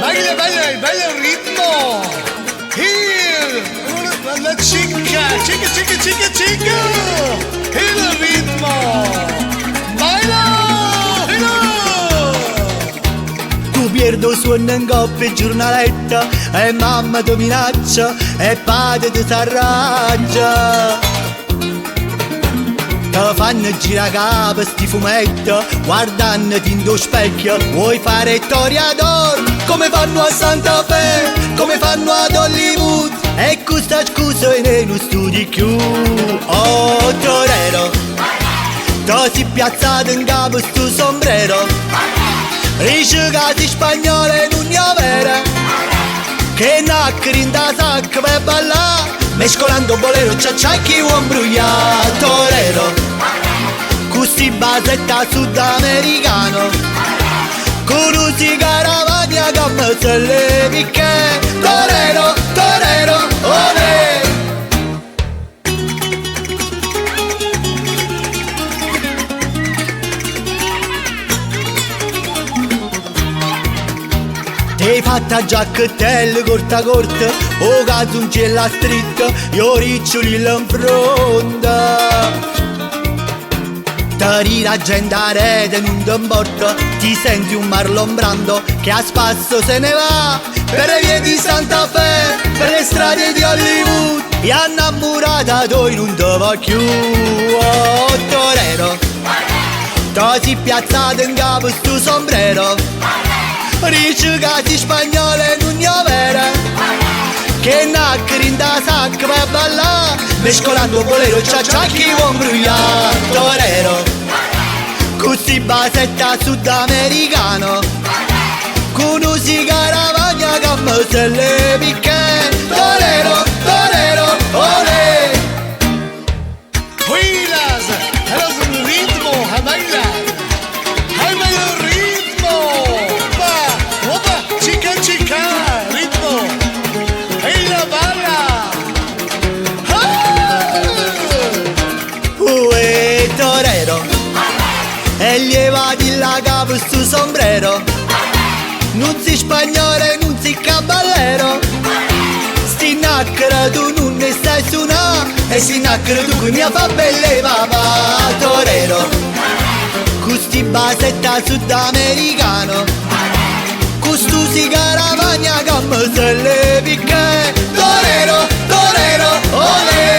baila, baila, baila el ritmo. Here, la chica, chica, chica, chica, chica. El ritmo. Baila, baila. Tu pierdo suono in coppia e giornaletta, e mamma ti minaccia e padre ti s'arrangia. Ti fanno girare capo sti fumetti, guardandoti in tuo specchio, vuoi fare Toriador come fanno a Santa Fe, come fanno ad Hollywood, e questa scusa non studi più. Oh torero, ti si piazzato in capo sto sombrero, dice che sei spagnolo e non è vero, che naccri in da sacca per ballare, mescolando bolero c'è chi vuol imbrugliare. Torero, questi basetta sudamericano, con usi caravagna che mi se le picche. Torero, torero, olè. Ti fatta giacchettella corta corta, o canzoncella stritta, io riccioli in fronte. Ti la gente a rete non ti importa, ti senti un Marlon Brando che a spasso se ne va per le vie di Santa Fe, per le strade di Hollywood, e innamorata tu non ti va più. Oh torero, ti si piazzato in capo sto sombrero, dice che sei spagnolo e non è vero, che naccri in da sacca per ballare, mescolando bolero c'è chi vuol imbrugliare. Torero, così basetta sudamericano, con usi caravagna che mi se le picche. Torero, torero, olè. Huilas, eres un ritmo, a bailar. Ay, baila el ritmo. Opa, opa, chica, chica, ritmo. Hey, la bala. Ah! Uè torero, e lievati la capo sto sombrero, non sei spagnolo e non sei caballero, sti nacchere tu non ne stai suonà, e si nacchere tu che mi fa belle papà. Torero, questi basetta sudamericano, questo si caravagna che mi se le picche. Torero, torero, olè.